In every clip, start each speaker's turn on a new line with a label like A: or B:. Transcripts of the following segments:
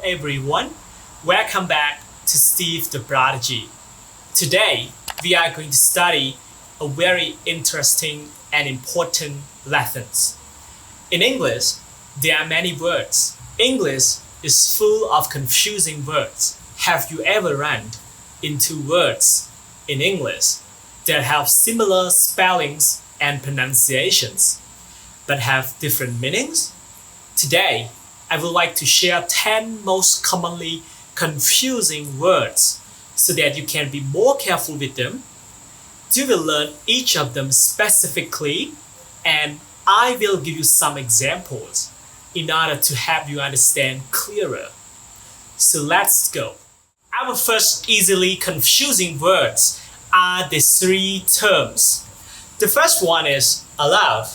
A: everyone, welcome back to Steve the Prodigy. Today we are going to study a very interesting and important lessons. In English, there are many words. English is full of confusing words. Have you ever run into words in English that have similar spellings and pronunciations, but have different meanings? Today, I would like to share 10 most commonly confusing words so that you can be more careful with them. You will learn each of them specifically, and I will give you some examples in order to help you understand clearer. So let's go. Our first easily confusing words are the three terms. The first one is allow,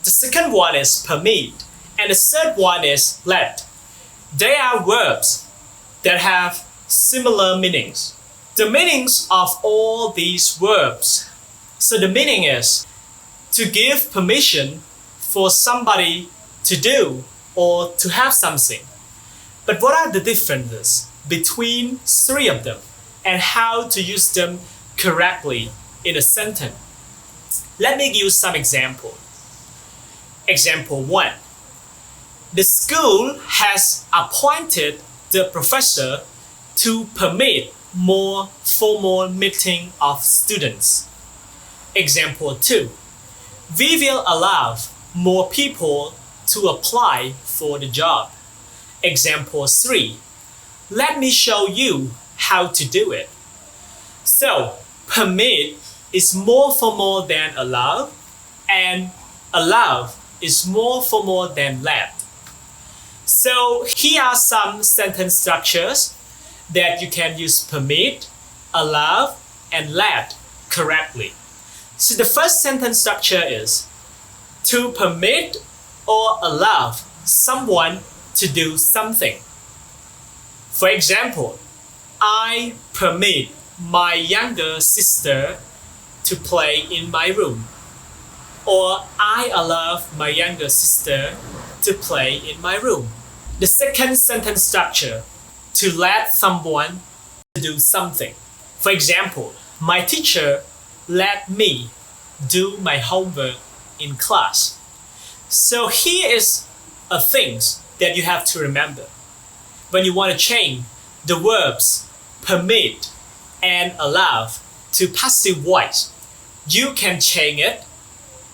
A: the second one is permit, and the third one is let. They are verbs that have similar meanings. The meanings of all these verbs. So the meaning is to give permission for somebody to do or to have something. But what are the differences between three of them and how to use them correctly in a sentence? Let me give you some example. Example 1. The school has appointed the professor to permit more formal meeting of students. Example 2. We will allow more people to apply for the job. Example 3. Let me show you how to do it. So, permit is more formal than allow, and allow is more formal than let. So here are some sentence structures that you can use permit, allow, and let correctly. So the first sentence structure is to permit or allow someone to do something. For example, I permit my younger sister to play in my room. Or I allow my younger sister to play in my room. The second sentence structure, to let someone do something. For example, my teacher let me do my homework in class. So here is a things that you have to remember. When you want to change the verbs permit and allow to passive voice, you can change it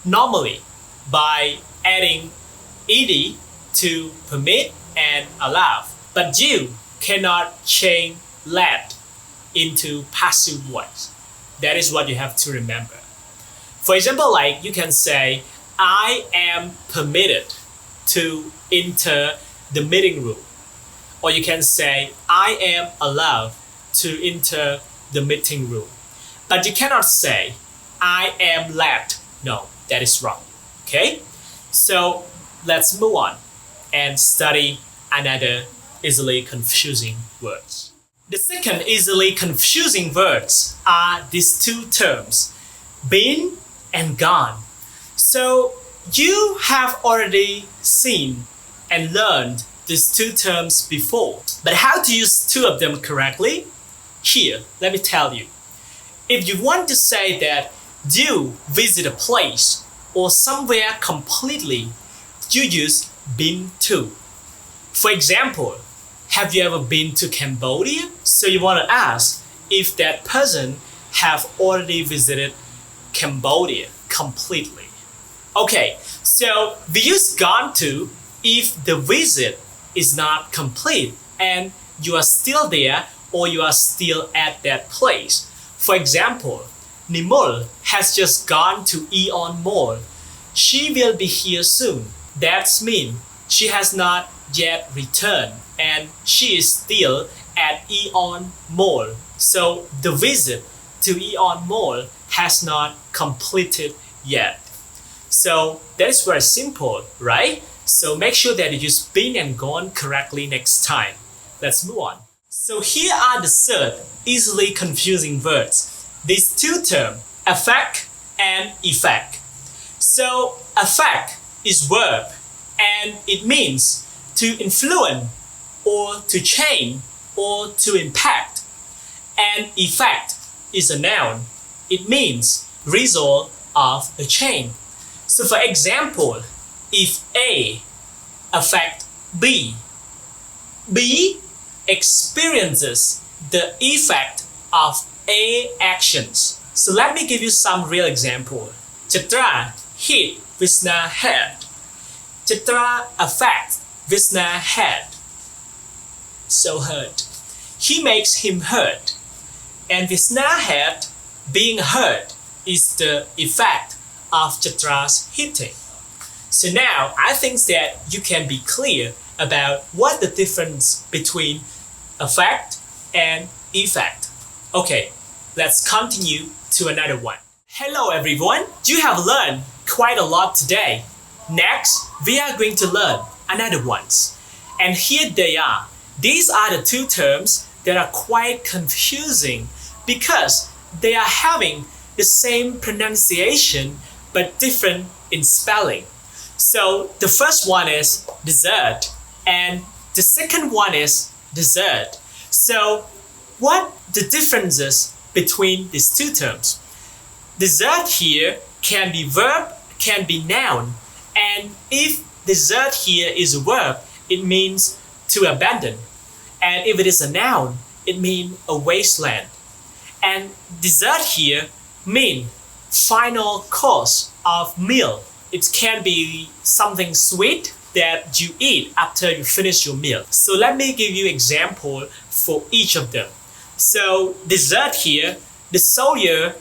A: normally by adding ed to permit and allow, but you cannot change let into passive voice. That is what you have to remember. For example, like you can say, I am permitted to enter the meeting room. Or you can say, I am allowed to enter the meeting room. But you cannot say, I am let. No, that is wrong. Okay? So let's move on and study another easily confusing words. The second easily confusing words are these two terms, been and gone. So you have already seen and learned these two terms before. But how to use two of them correctly? Here, let me tell you. If you want to say that you visit a place or somewhere completely, you use been to. For example, have you ever been to Cambodia? So you want to ask if that person have already visited Cambodia completely. Okay, so we use gone to if the visit is not complete and you are still there or you are still at that place. For example, Nimol has just gone to Eon Mall. She will be here soon. That means she has not yet returned and she is still at Eon Mall. So the visit to Eon Mall has not completed yet. So that is very simple, right? So make sure that you use been and gone correctly next time. Let's move on. So here are the third easily confusing words. These two terms, affect and effect. So affect is verb and it means to influence or to change, or to impact. And effect is a noun. It means result of a change. So for example, if A affect B, B experiences the effect of A actions. So let me give you some real example. Chitra hit Vishna's head. Chitra affects Vishna's head. So hurt. He makes him hurt. And Vishna's head being hurt is the effect of Chitra's hitting. So now I think that you can be clear about what the difference between effect and effect. Okay, let's continue to another one. Hello everyone, you have learned quite a lot today. Next, we are going to learn another ones. And here they are. These are the two terms that are quite confusing because they are having the same pronunciation but different in spelling. So the first one is dessert and the second one is dessert. So what the differences between these two terms? Dessert here can be verb, can be noun, and if dessert here is a verb, it means to abandon. And if it is a noun, it means a wasteland. And dessert here mean final course of meal. It can be something sweet that you eat after you finish your meal. So let me give you example for each of them. So dessert here, the soldier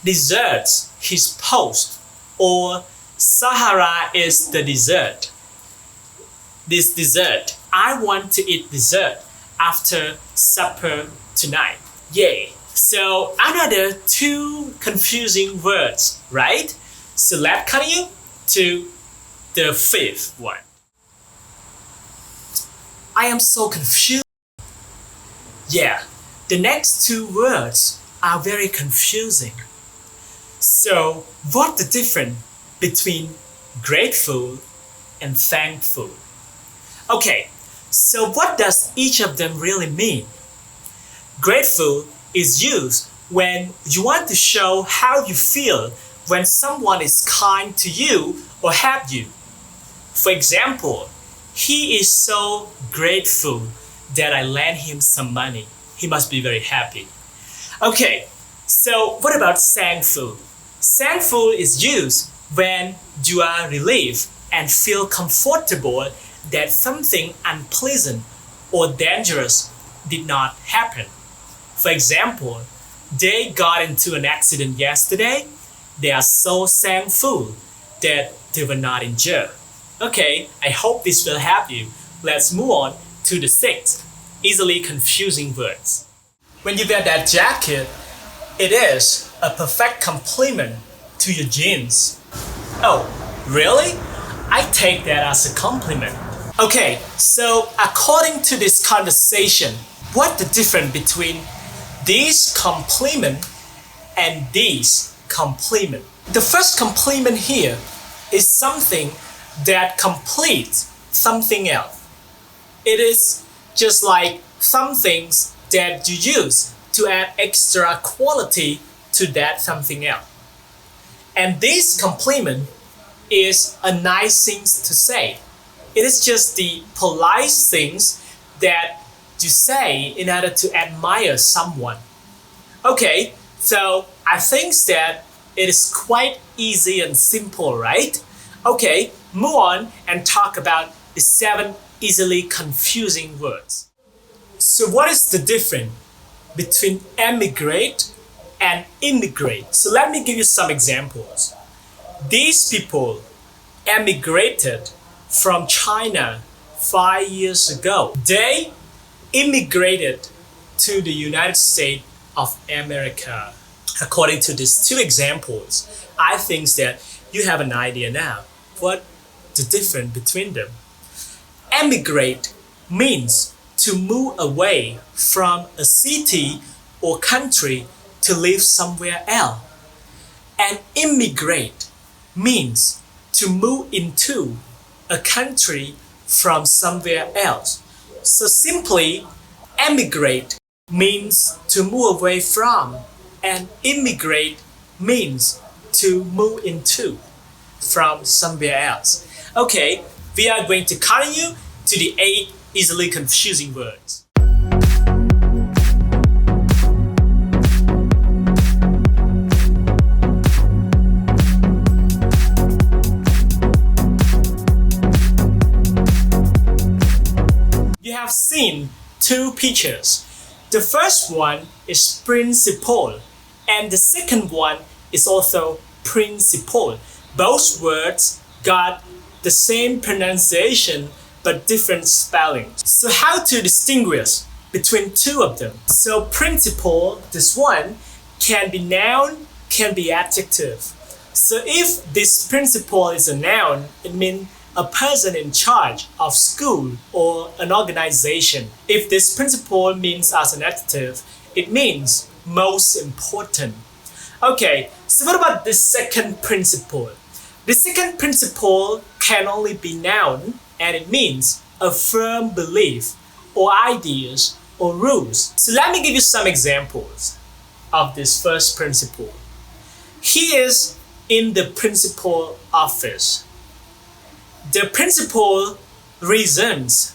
A: deserts his post, or Sahara is the dessert. This dessert, I want to eat dessert after supper tonight. Yay! So another two confusing words, right? So let's continue to the fifth one. I am so confused. Yeah, the next two words are very confusing. So what's the difference between grateful and thankful? Okay, so what does each of them really mean? Grateful is used when you want to show how you feel when someone is kind to you or help you. For example, he is so grateful that I lent him some money. He must be very happy. Okay, so what about thankful? Thankful is used when you are relieved and feel comfortable that something unpleasant or dangerous did not happen. For example, they got into an accident yesterday. They are so thankful that they were not injured. Okay, I hope this will help you. Let's move on to the sixth, easily confusing words. When you wear that jacket, it is a perfect compliment to your jeans. Oh, really? I take that as a compliment. Okay, so according to this conversation, what's the difference between these compliment and these compliment? The first compliment here is something that completes something else. It is just like some things that you use to add extra quality to that something else. And this compliment is a nice thing to say. It is just the polite things that you say in order to admire someone. Okay, so I think that it is quite easy and simple, right? Okay, move on and talk about the 7 easily confusing words. So what is the difference between emigrate and immigrate? So let me give you some examples. These people emigrated from China 5 years ago. They immigrated to the United States of America. According to these two examples, I think that you have an idea now what the difference between them. Emigrate means to move away from a city or country to live somewhere else. And immigrate means to move into a country from somewhere else. So simply, emigrate means to move away from, and immigrate means to move into, from somewhere else. Okay, we are going to continue to the 8 easily confusing words. You have seen 2 pictures. The first one is principle, and the second one is also principle. Both words got the same pronunciation but different spelling. So how to distinguish between 2 of them? So principle, this one, can be noun, can be adjective. So if this principle is a noun, it means a person in charge of school or an organization. If this principle means as an adjective, it means most important. Okay, so what about the second principle? The second principle can only be noun, and it means a firm belief or ideas or rules. So let me give you some examples of this first principle. He is in the principal office. The principal reasons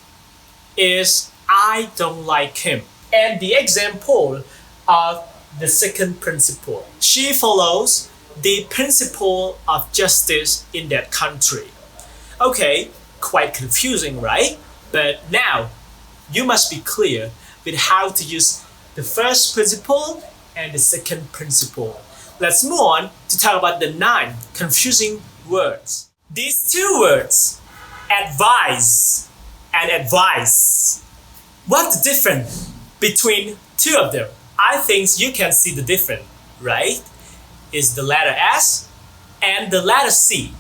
A: is I don't like him. And the example of the second principle. She follows the principle of justice in that country. Okay, quite confusing, right? But now you must be clear with how to use the first principle and the second principle. Let's move on to talk about the 9 confusing words. These 2 words, advise and advice. What's the difference between 2 of them? I think you can see the difference, right? It's the letter S and the letter C.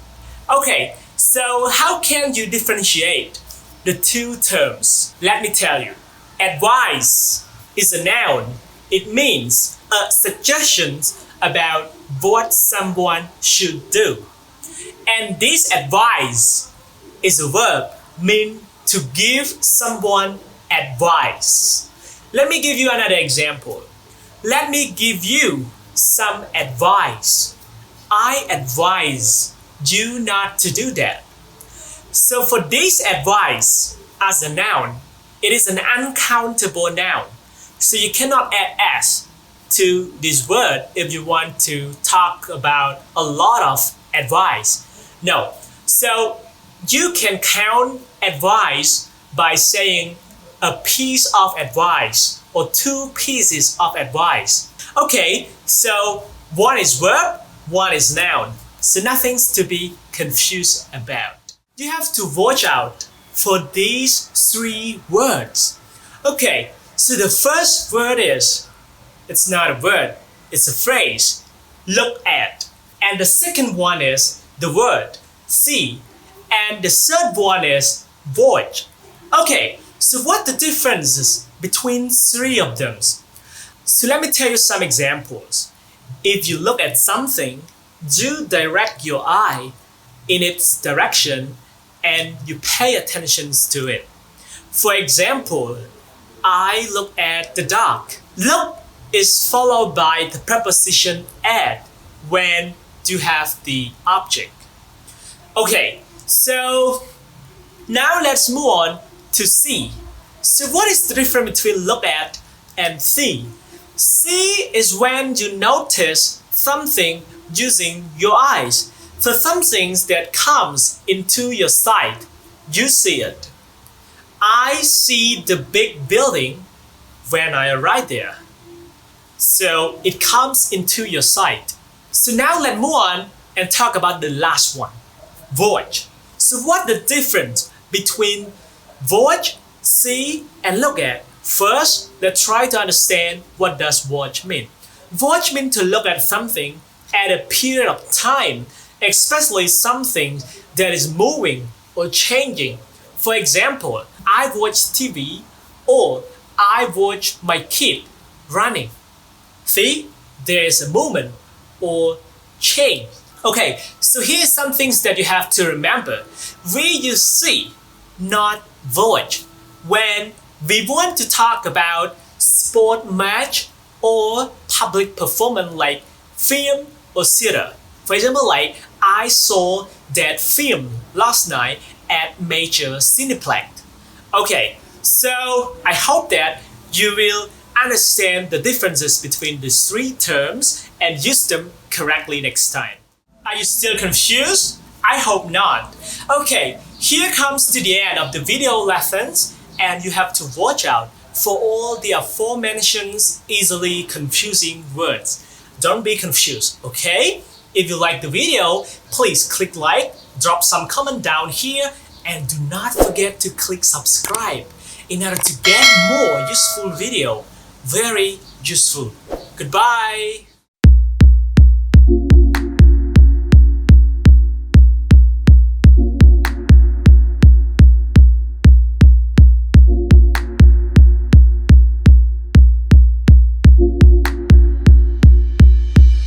A: Okay, so how can you differentiate the 2 terms? Let me tell you. Advice is a noun. It means a suggestion about what someone should do. And this advice is a verb, mean to give someone advice. Let me give you another example. Let me give you some advice. I advise you not to do that. So for this advice as a noun, it is an uncountable noun. So you cannot add s to this word if you want to talk about a lot of advice. No. So you can count advice by saying a piece of advice or 2 pieces of advice. Okay, so one is verb, one is noun. So nothing's to be confused about. You have to watch out for these 3 words. Okay, so the first word is, it's not a word, it's a phrase, look at. And the second one is the word, see. And the third one is watch. Okay, so what the differences between 3 of them? So let me tell you some examples. If you look at something, you direct your eye in its direction and you pay attention to it. For example, I look at the dog. Look is followed by the preposition at when you have the object. Okay, so now let's move on to see. So what is the difference between look at and see? See is when you notice something using your eyes. So something that comes into your sight, you see it. I see the big building when I arrive there. So it comes into your sight. So now let's move on and talk about the last one, watch. So what the difference between watch, see, and look at? First, let's try to understand what does watch mean. Watch means to look at something at a period of time, especially something that is moving or changing. For example, I watch TV or I watch my kid running. See, there is a movement or change. Okay, so here's some things that you have to remember. We use see, not watch. when we want to talk about sport match or public performance like film or theater. For example, like I saw that film last night at major cineplex. Okay, so I hope that you will understand the differences between these three terms and use them correctly next time. Are you still confused? I hope not. Okay, here comes to the end of the video lessons, and you have to watch out for all the aforementioned easily confusing words. Don't be confused, okay? If you like the video, please click like, drop some comment down here, and do not forget to click subscribe in order to get more useful video. Very useful. Goodbye.